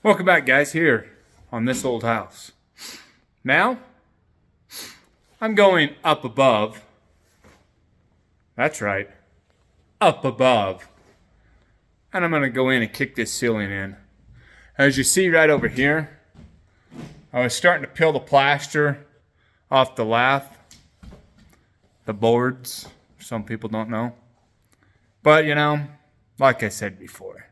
Welcome back, guys, here on this old house. Now, I'm going up above. That's right, up above. And I'm gonna go in and kick this ceiling in. As you see right over here, I was starting to peel the plaster off the lath, the boards, some people don't know. But you know, like I said before,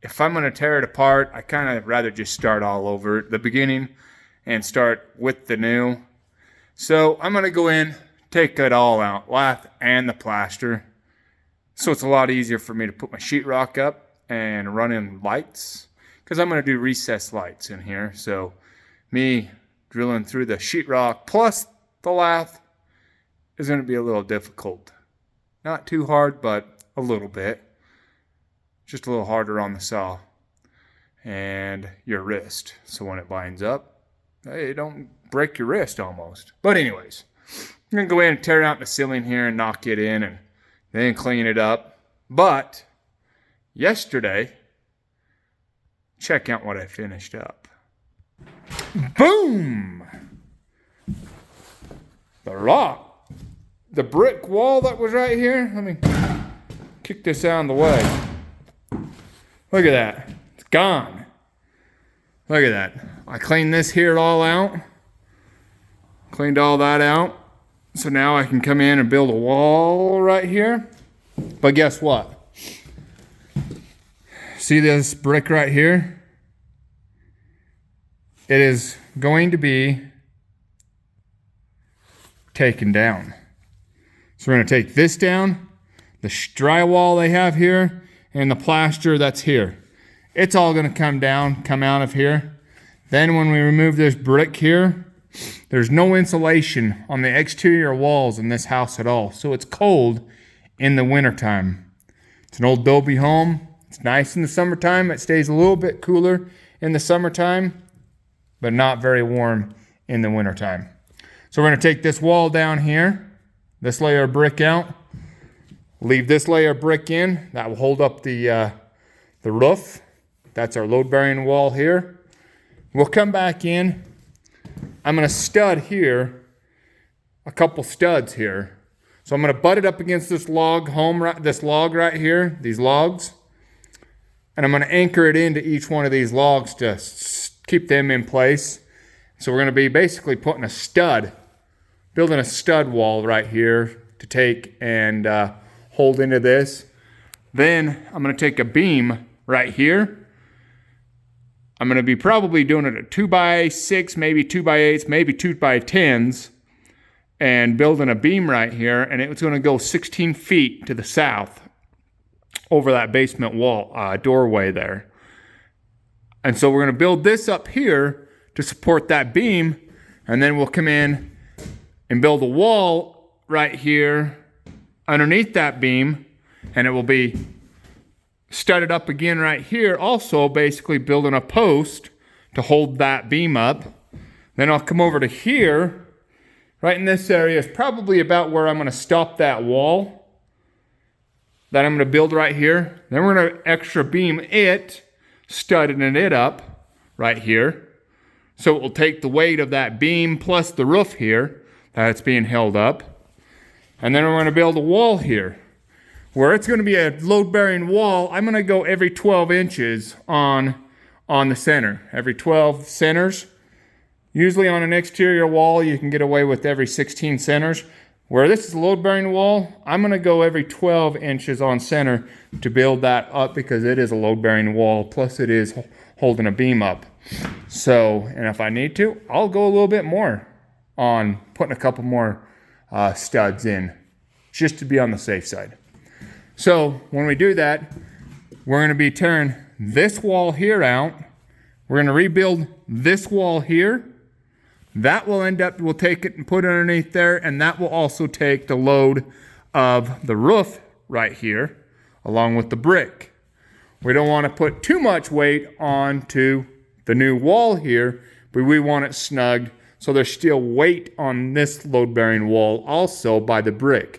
if I'm going to tear it apart, I kind of rather just start all over at the beginning and start with the new. So I'm going to go in, take it all out, lath and the plaster. So it's a lot easier for me to put my sheetrock up and run in lights, because I'm going to do recessed lights in here. So me drilling through the sheetrock plus the lath is going to be a little difficult. Not too hard, but a little bit. Just a little harder on the saw and your wrist. So when it binds up, hey, don't break your wrist almost. But anyways, I'm going to go in and tear out the ceiling here and knock it in and then clean it up. But yesterday, check out what I finished up. Boom! The brick wall that was right here. Let me kick this out of the way. Look at that. It's gone. Look at that. I cleaned this here all out. Cleaned all that out. So now I can come in and build a wall right here. But guess what? See this brick right here? It is going to be taken down. So we're going to take this down, the drywall they have here, and the plaster that's here. It's all going to come down, come out of here. Then when we remove this brick here, there's no insulation on the exterior walls in this house at all. So it's cold in the wintertime. It's an old adobe home. It's nice in the summertime. It stays a little bit cooler in the summertime, but not very warm in the wintertime. So we're going to take this wall down here, this layer of brick out, leave this layer of brick in. That will hold up the roof. That's our load-bearing wall here. We'll come back in. I'm going to stud here, a couple studs here. So I'm going to butt it up against this log right here, these logs. And I'm going to anchor it into each one of these logs to keep them in place. So we're going to be basically putting a stud, building a stud wall right here to take and hold into this. Then I'm going to take a beam right here. I'm going to be probably doing it at 2x6, maybe 2x8s, maybe 2x10s, and building a beam right here, and it's going to go 16 feet to the south over that basement wall, doorway there. And so we're going to build this up here to support that beam, and then we'll come in and build a wall right here underneath that beam, and it will be studded up again right here, also basically building a post to hold that beam up. Then I'll come over to here, right in this area is probably about where I'm going to stop that wall that I'm going to build right here. Then we're going to extra beam it, studding it up right here. So it will take the weight of that beam plus the roof here that's being held up. And then we're going to build a wall here. Where it's going to be a load-bearing wall, I'm going to go every 12 inches on the center. Every 12 centers. Usually on an exterior wall, you can get away with every 16 centers. Where this is a load-bearing wall, I'm going to go every 12 inches on center to build that up, because it is a load-bearing wall, plus it is holding a beam up. So, and if I need to, I'll go a little bit more on putting a couple more studs in, just to be on the safe side. So when we do that, we're going to be tearing this wall here out. We're going to rebuild this wall here. That will we'll take it and put it underneath there, and that will also take the load of the roof right here, along with the brick. We don't want to put too much weight onto the new wall here, but we want it snugged so there's still weight on this load-bearing wall also by the brick.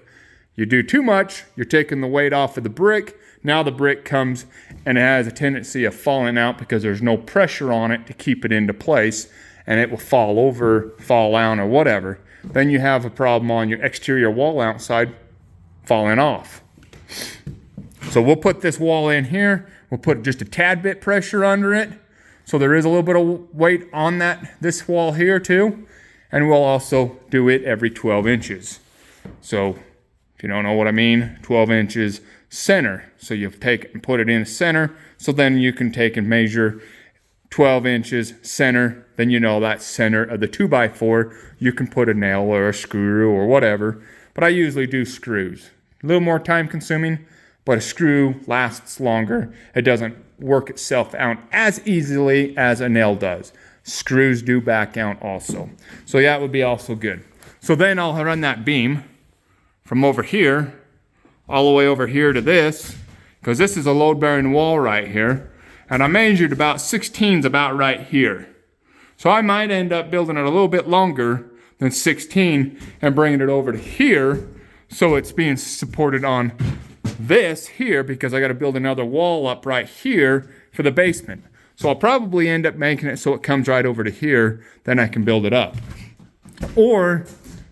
You do too much, you're taking the weight off of the brick, Now the brick comes and it has a tendency of falling out because there's no pressure on it to keep it into place, and it will fall over, fall out, or whatever. Then you have a problem on your exterior wall outside falling off. So we'll put this wall in here. We'll put just a tad bit pressure under it, so there is a little bit of weight on this wall here too. And we'll also do it every 12 inches. So if you don't know what I mean, 12 inches center. So you take it and put it in center. So then you can take and measure 12 inches center. Then you know that's center of the 2x4. You can put a nail or a screw or whatever. But I usually do screws. A little more time consuming, but a screw lasts longer. It doesn't work itself out as easily as a nail does. Screws do back out also. So yeah, it would be also good. So then I'll run that beam from over here all the way over here to this, because this is a load-bearing wall right here, and I measured about 16's about right here. So I might end up building it a little bit longer than 16 and bringing it over to here, so it's being supported on this here, because I got to build another wall up right here for the basement. So I'll probably end up making it so it comes right over to here, then I can build it up. Or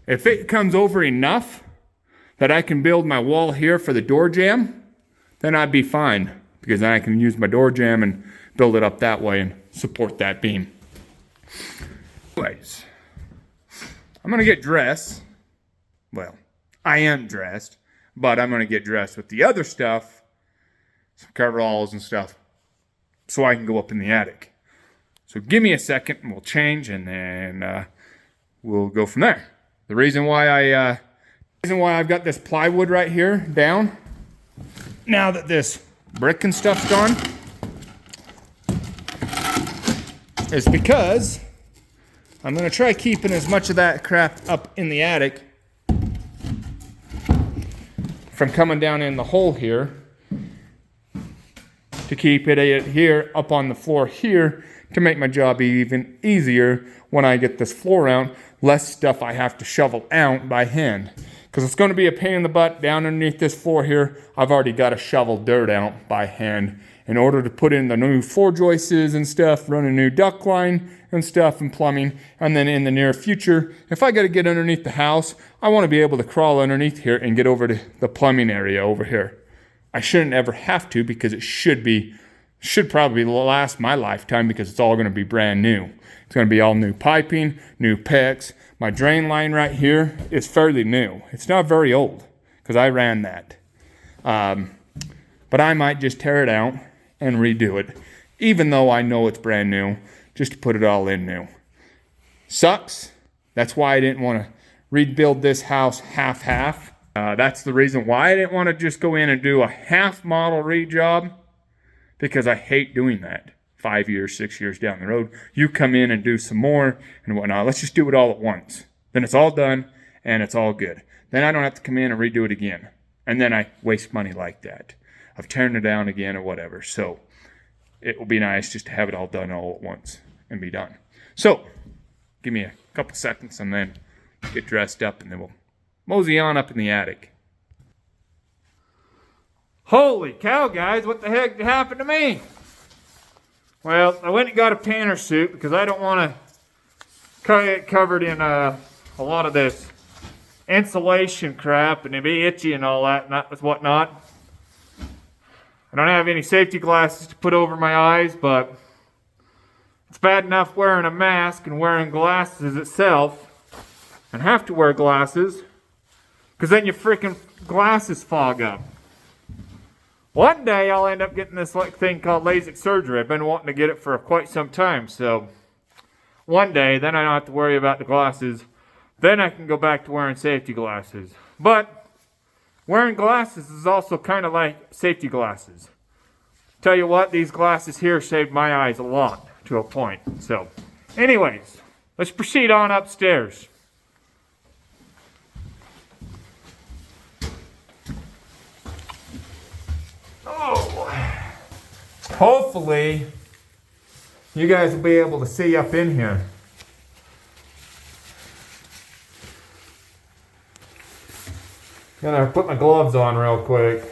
if it comes over enough that I can build my wall here for the door jamb, then I'd be fine, because then I can use my door jamb and build it up that way and support that beam. Anyways, I'm gonna get dressed. Well, I am dressed, but I'm gonna get dressed with the other stuff, some coveralls and stuff, so I can go up in the attic. So give me a second and we'll change, and then we'll go from there. The reason why I've got this plywood right here down, now that this brick and stuff's gone, is because I'm gonna try keeping as much of that crap up in the attic from coming down in the hole here, to keep it here up on the floor here, to make my job even easier when I get this floor out. Less stuff I have to shovel out by hand, because it's going to be a pain in the butt down underneath this floor here. I've already got to shovel dirt out by hand in order to put in the new floor joists and stuff, run a new duct line and stuff and plumbing. And then in the near future, if I got to get underneath the house, I want to be able to crawl underneath here and get over to the plumbing area over here. I shouldn't ever have to, because it should probably last my lifetime, because it's all going to be brand new. It's going to be all new piping, new PEX. My drain line right here is fairly new. It's not very old, because I ran that. But I might just tear it out and redo it, even though I know it's brand new, just to put it all in new. Sucks. That's why I didn't want to rebuild this house half-half. That's the reason why I didn't want to just go in and do a half model rejob, because I hate doing that 5 years, 6 years down the road. You come in and do some more and whatnot. Let's just do it all at once. Then it's all done and it's all good. Then I don't have to come in and redo it again. And then I waste money like that of tearing it down again or whatever. So it will be nice just to have it all done all at once and be done. So give me a couple seconds and then get dressed up, and then we'll mosey on up in the attic. Holy cow, guys, what the heck happened to me? Well, I went and got a painter suit, because I don't want to get covered in a lot of this insulation crap and it'd be itchy and all that and whatnot. I don't have any safety glasses to put over my eyes, but it's bad enough wearing a mask and wearing glasses itself, and have to wear glasses, because then your freaking glasses fog up. One day I'll end up getting this thing called LASIK surgery. I've been wanting to get it for quite some time, so one day, then I don't have to worry about the glasses. Then I can go back to wearing safety glasses. But wearing glasses is also kind of like safety glasses. Tell you what, these glasses here saved my eyes a lot, to a point. So, anyways, let's proceed on upstairs. Hopefully, you guys will be able to see up in here. Gonna put my gloves on real quick.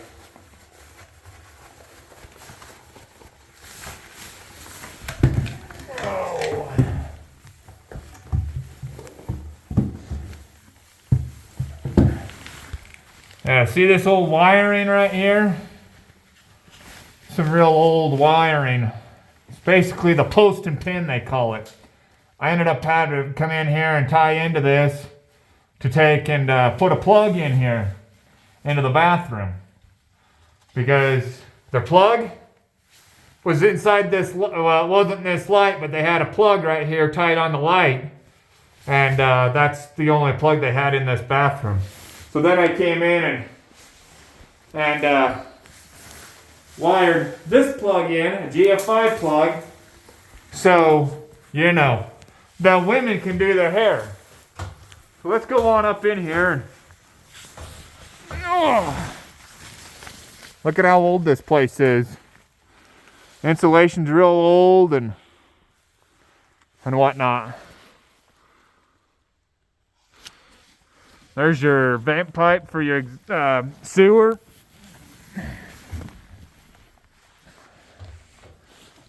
Yeah, see this old wiring right here? Some real old wiring. It's basically the post and pin, they call it. I ended up having to come in here and tie into this to take and put a plug in here into the bathroom. Because their plug was inside this, well, it wasn't this light, but they had a plug right here tied on the light. And that's the only plug they had in this bathroom. So then I came in and wired this plug in, a GF5 plug, so, you know, the women can do their hair. So let's go on up in here. And, oh, look at how old this place is. Insulation's real old and whatnot. There's your vent pipe for your sewer.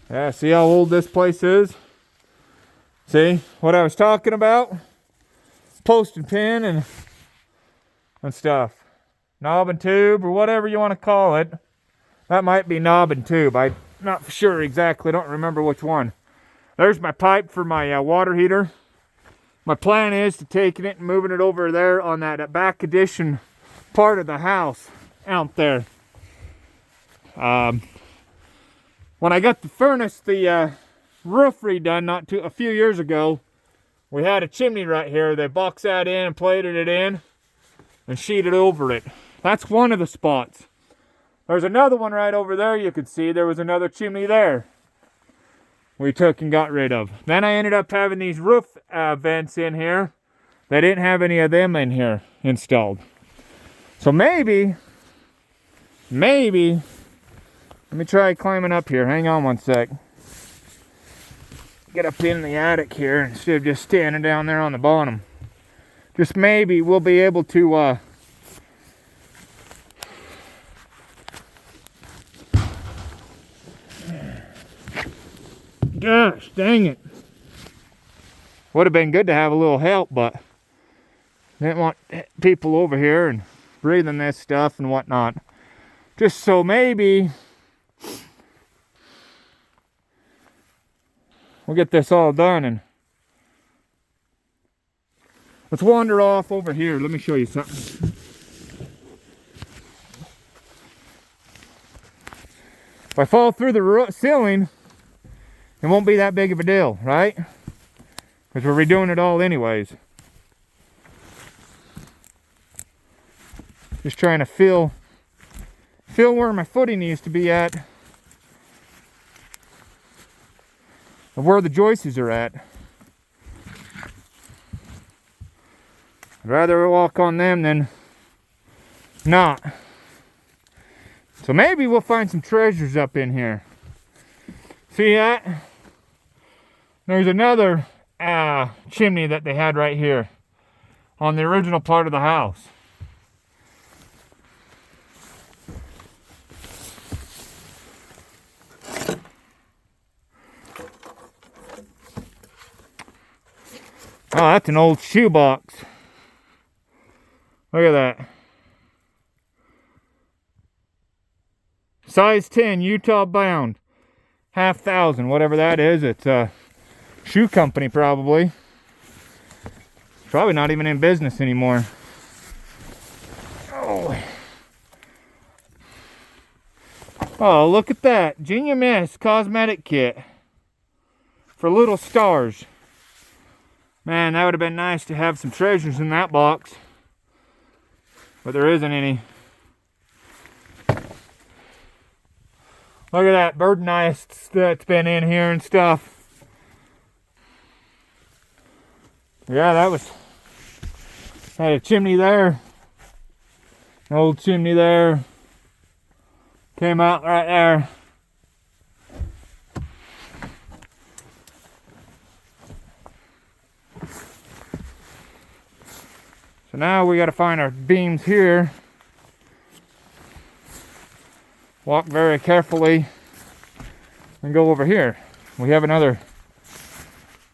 Yeah, see how old this place is? See what I was talking about? Post and pin and stuff. Knob and tube or whatever you want to call it. That might be knob and tube. I'm not sure exactly. Don't remember which one. There's my pipe for my water heater. My plan is to taking it and moving it over there on that back addition part of the house out there. When I got the furnace, the roof redone a few years ago, we had a chimney right here. They boxed that in and plated it in and sheeted over it. That's one of the spots. There's another one right over there you could see. There was another chimney there we took and got rid of. Then I ended up having these roof vents in here. They didn't have any of them in here installed. So maybe, let me try climbing up here. Hang on one sec. Get up in the attic here instead of just standing down there on the bottom. Just maybe we'll be able to gosh, dang it. Would have been good to have a little help, but didn't want people over here and breathing this stuff and whatnot. Just so maybe we'll get this all done and let's wander off over here. Let me show you something. If I fall through the ceiling, it won't be that big of a deal, right? Because we're redoing it all anyways. Just trying to feel where my footing needs to be at. Of where the joists are at. I'd rather walk on them than not. So maybe we'll find some treasures up in here. See that? There's another chimney that they had right here on the original part of the house. Oh, that's an old shoebox. Look at that. Size 10, Utah bound. 5,000, whatever that is. It's a shoe company probably. Probably not even in business anymore. Oh, look at that. Genia Mist cosmetic kit for little stars. Man, that would have been nice to have some treasures in that box. But there isn't any. Look at that bird nest that's been in here and stuff. Yeah, had a chimney there. An old chimney there. Came out right there. So now we got to find our beams here. Walk very carefully and go over here. We have another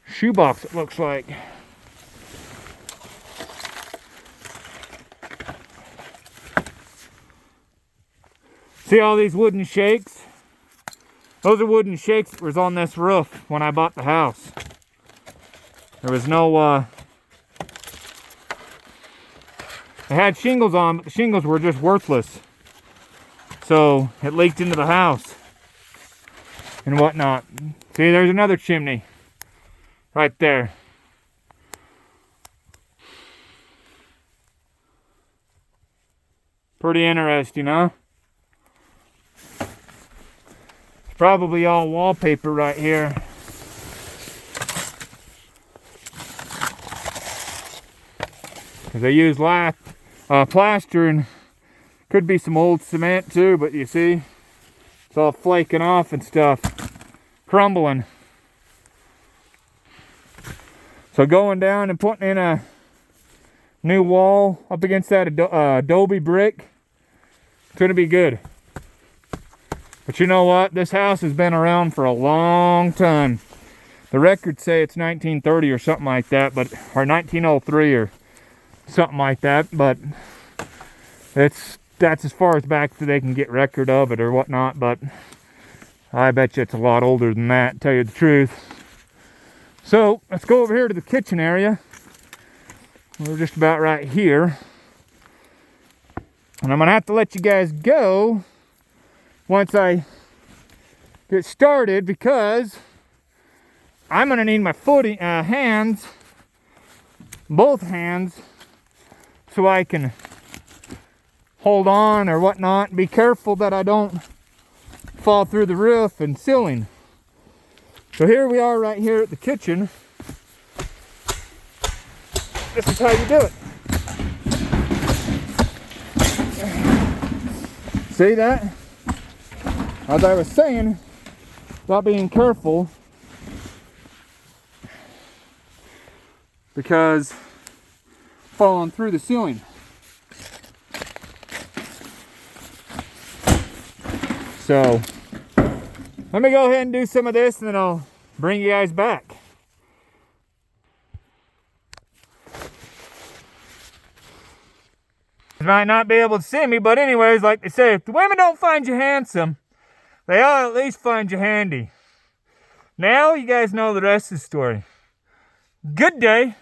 shoebox, it looks like. See all these wooden shakes? Those are wooden shakes that was on this roof when I bought the house. There was no, it had shingles on, but the shingles were just worthless. So it leaked into the house and whatnot. See, there's another chimney right there. Pretty interesting, huh? It's probably all wallpaper right here. Because they use lath, plaster, and could be some old cement too, but you see, it's all flaking off and stuff, crumbling. So going down and putting in a new wall up against that adobe brick, it's gonna be good. But you know what? This house has been around for a long time. The records say it's 1930 or something like that, but or 1903 or something like that. But that's as far as back as they can get record of it or whatnot. But I bet you it's a lot older than that, to tell you the truth. So let's go over here to the kitchen area. We're just about right here. And I'm gonna have to let you guys go once I get started, because I'm gonna need my hands, both hands, so I can hold on or whatnot. Be careful that I don't fall through the roof and ceiling. So here we are right here at the kitchen. This is how you do it. See that? As I was saying about being careful, because falling through the ceiling. So let me go ahead and do some of this, and then I'll bring you guys back. You might not be able to see me, but anyways, like they say, if the women don't find you handsome, they ought at least find you handy. Now you guys know the rest of the story. Good day.